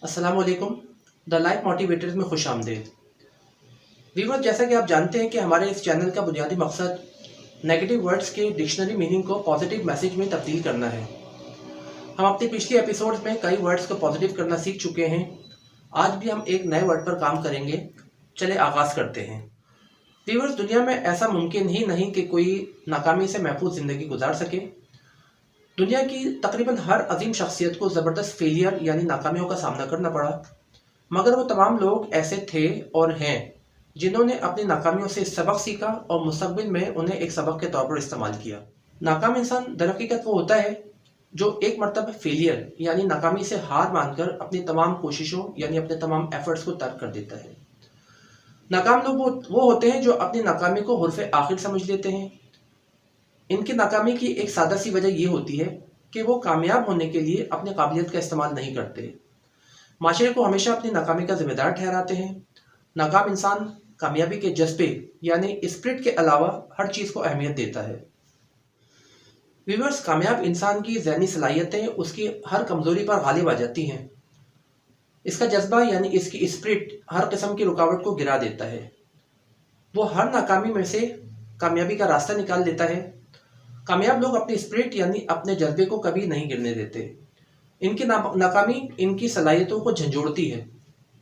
अस्सलाम वालेकुम। The life motivators में खुश आमदीद। व्यूअर्स, जैसा कि आप जानते हैं कि हमारे इस चैनल का बुनियादी मकसद नेगेटिव वर्ड्स के डिक्शनरी मीनिंग को पॉजिटिव मैसेज में तब्दील करना है। हम अपने पिछले एपिसोड्स में कई वर्ड्स को पॉजिटिव करना सीख चुके हैं। आज भी हम एक नए वर्ड पर काम करेंगे। चले आगाज़ करते हैं। व्यूअर्स, दुनिया में ऐसा मुमकिन ही नहीं कि कोई नाकामी से महफूज ज़िंदगी गुजार सके। दुनिया की तकरीबन हर अजीम शख्सियत को ज़बरदस्त फेलियर यानी नाकामियों का सामना करना पड़ा, मगर वो तमाम लोग ऐसे थे और हैं जिन्होंने अपनी नाकामियों से सबक सीखा और मुस्तक़बिल में उन्हें एक सबक के तौर पर इस्तेमाल किया। नाकाम इंसान दरहकीकत वो होता है जो एक मरतबा फेलियर यानी नाकामी से हार मानकर अपनी तमाम कोशिशों यानी अपने तमाम एफर्ट्स को तर्क कर देता है। नाकाम लोग वो होते हैं जो अपनी नाकामी को हुर्फ़े आखिर समझ लेते हैं। इनकी नाकामी की एक सादा सी वजह यह होती है कि वो कामयाब होने के लिए अपनी काबिलियत का इस्तेमाल नहीं करते। माशरे को हमेशा अपनी नाकामी का जिम्मेदार ठहराते हैं। नाकाम इंसान कामयाबी के जज्बे यानी स्पिरिट के अलावा हर चीज़ को अहमियत देता है। व्यूअर्स, कामयाब इंसान की ज़हनी सलाहियतें उसकी हर कमज़ोरी पर गालिब आ जाती हैं। इसका जज्बा यानी इसकी स्पिरिट हर किस्म की रुकावट को गिरा देता है। वो हर नाकामी में से कामयाबी का रास्ता निकाल देता है। कामयाब लोग अपनी स्पिरिट यानी अपने जज्बे को कभी नहीं गिरने देते। इनकी नाकामी इनकी सलाहियतों को झंझोड़ती है,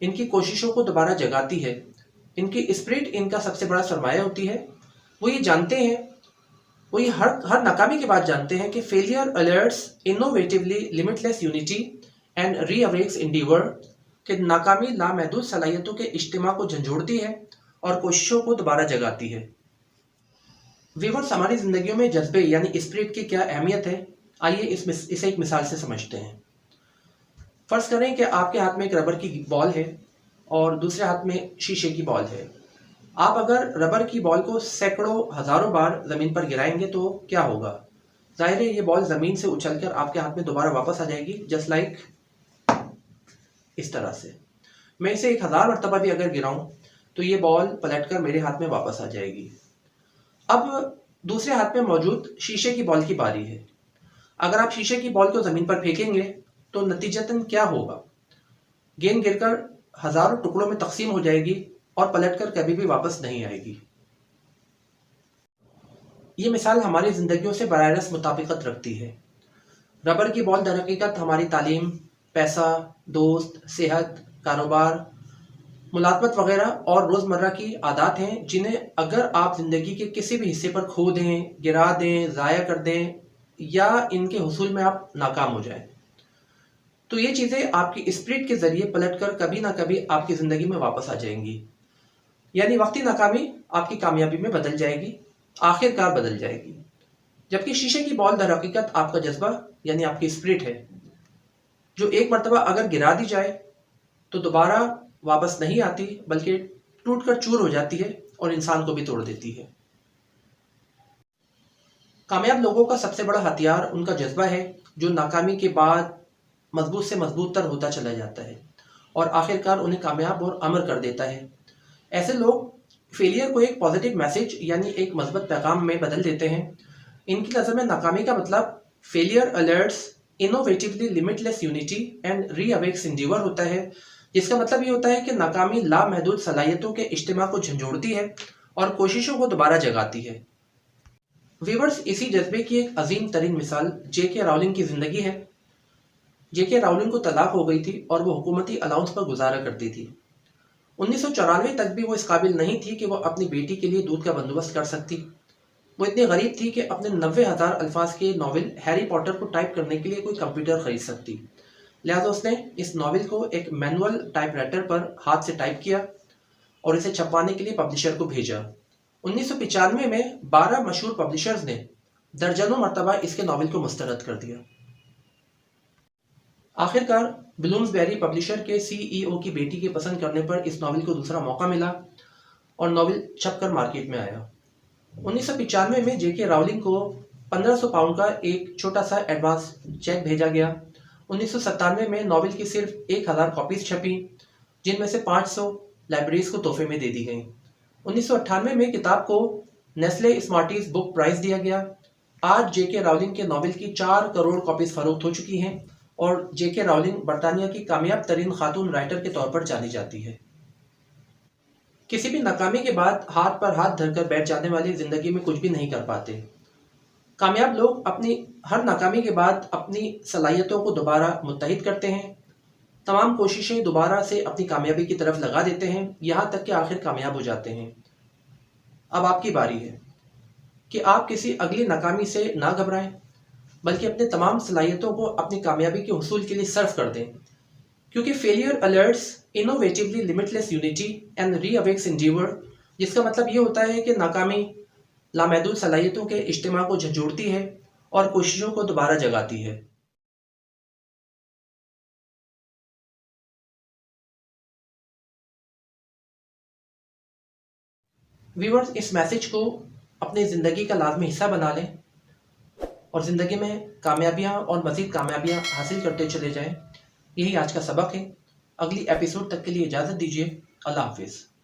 इनकी कोशिशों को दोबारा जगाती है। इनकी स्पिरिट इनका सबसे बड़ा सरमाया होती है। वो ये जानते हैं, वो ये हर नाकामी के बाद जानते हैं कि failure alerts innovatively limitless unity and reawakes endeavour, कि नाकामी लामहदूद सलाहियतों के इज्तिमा को झंझोड़ती है और कोशिशों को दोबारा जगाती है। व्यूअर्स, हमारी ज़िंदगियों में जज्बे यानी स्पिरिट की क्या अहमियत है, आइए इसे एक मिसाल से समझते हैं। फ़र्ज़ करें कि आपके हाथ में एक रबर की बॉल है और दूसरे हाथ में शीशे की बॉल है। आप अगर रबर की बॉल को सैकड़ों हज़ारों बार ज़मीन पर गिराएंगे तो क्या होगा? ज़ाहिर है ये बॉल ज़मीन से उछलकर आपके हाथ में दोबारा वापस आ जाएगी, जस्ट लाइक इस तरह से। मैं इसे 1000 मरतबा भी अगर गिराऊं तो ये बॉल पलटकर मेरे हाथ में वापस आ जाएगी। अब दूसरे हाथ में मौजूद शीशे की बॉल की बारी है। अगर आप शीशे की बॉल को ज़मीन पर फेंकेंगे तो नतीजतन क्या होगा? गेंद गिरकर हज़ारों टुकड़ों में तकसीम हो जाएगी और पलटकर कभी भी वापस नहीं आएगी। ये मिसाल हमारी ज़िंदगियों से बराह रास्त मुताबिकत रखती है। रबर की बॉल दरहकीकत हमारी तालीम, पैसा, दोस्त, सेहत, कारोबार, मुलाज़मत वगैरह और रोज़मर्रा की आदत हैं जिन्हें अगर आप ज़िंदगी के किसी भी हिस्से पर खो दें, गिरा दें, ज़ाया कर दें या इनके हुसूल में आप नाकाम हो जाएं, तो ये चीज़ें आपकी स्पिरिट के ज़रिए पलटकर कभी ना कभी आपकी ज़िंदगी में वापस आ जाएंगी। यानी वक्ती नाकामी आपकी कामयाबी में बदल जाएगी, आखिरकार बदल जाएगी। जबकि शीशे की बॉल दरहकीकत आपका जज्बा यानी आपकी स्पिरिट है, जो एक मरतबा अगर गिरा दी जाए तो दोबारा वापस नहीं आती, बल्कि टूटकर चूर हो जाती है और इंसान को भी तोड़ देती है। कामयाब लोगों का सबसे बड़ा हथियार उनका जज्बा है, जो नाकामी के बाद मजबूत से मजबूत तर होता चला जाता है और आखिरकार उन्हें कामयाब और अमर कर देता है। ऐसे लोग फेलियर को एक पॉजिटिव मैसेज यानी एक मस्बत पैगाम में बदल देते हैं। इनकी नज़र में नाकामी का मतलब failure alerts innovatively limitless unity and reawakes endeavour होता है, जिसका मतलब ये होता है कि नाकामी लामहदूद सलाहियतों के इज्तिमा को झंझोड़ती है और कोशिशों को दोबारा जगाती है। व्यूअर्स, इसी जज्बे की एक अजीम तरीन मिसाल जेके राउलिंग की ज़िंदगी है। जेके राउलिंग को तलाक हो गई थी और वो हुकूमती अलाउंस पर गुजारा करती थी। 1994 तक भी वो इस काबिल नहीं थी कि वो अपनी बेटी के लिए दूध का बंदोबस्त कर सकती। वो इतनी गरीब थी कि अपने 90,000 अल्फाज के नावल हैरी पॉटर को टाइप करने के लिए कोई कंप्यूटर खरीद सकती। लिहाजा उसने इस नावल को एक मैनुअल टाइपराइटर पर हाथ से टाइप किया और इसे छपवाने के लिए पब्लिशर को भेजा। 1995 में 12 मशहूर पब्लिशर्स ने दर्जनों मरतबा इसके नावल को मुस्तरद कर दिया। आखिरकार ब्लूम्सबेरी पब्लिशर के सीईओ की बेटी के पसंद करने पर इस नावल को दूसरा मौका मिला और नावल छपकर मार्केट में आया। 1995 में जेके राउलिंग को 1500 पाउंड का एक छोटा सा एडवांस चेक भेजा गया। 1997 में नावल की सिर्फ 1000 कॉपीज छपी, जिनमें से 500 लाइब्रेरीज को तोहफे में दे दी गई। 1998 में किताब को नेस्ले स्मार्टीज बुक प्राइज दिया गया। आज जेके राउलिंग के नावल की 4 करोड़ कॉपीज फरोख्त हो चुकी हैं اور جے کے راولنگ برطانیہ کی کامیاب ترین خاتون رائٹر کے طور پر جانی جاتی ہے۔ کسی بھی ناکامی کے بعد ہاتھ پر ہاتھ دھر کر بیٹھ جانے والے زندگی میں کچھ بھی نہیں کر پاتے۔ کامیاب لوگ اپنی ہر ناکامی کے بعد اپنی صلاحیتوں کو دوبارہ متحد کرتے ہیں، تمام کوششیں دوبارہ سے اپنی کامیابی کی طرف لگا دیتے ہیں، یہاں تک کہ آخر کامیاب ہو جاتے ہیں۔ اب آپ کی باری ہے کہ آپ کسی اگلی ناکامی سے نہ گھبرائیں، بلکہ اپنے تمام صلاحیتوں کو اپنی کامیابی کے حصول کے لیے صرف کر دیں، کیونکہ failure alerts innovatively limitless unity and reawakes endeavour, جس کا مطلب یہ ہوتا ہے کہ ناکامی لامحدود صلاحیتوں کے اجتماع کو جھنجھوڑتی ہے اور کوششوں کو دوبارہ جگاتی ہے۔ ویورز، اس میسج کو اپنی زندگی کا لازمی حصہ بنا لیں اور زندگی میں کامیابیاں اور مزید کامیابیاں حاصل کرتے چلے جائیں۔ یہی آج کا سبق ہے۔ اگلی ایپیسوڈ تک کے لیے اجازت دیجیے۔ اللہ حافظ۔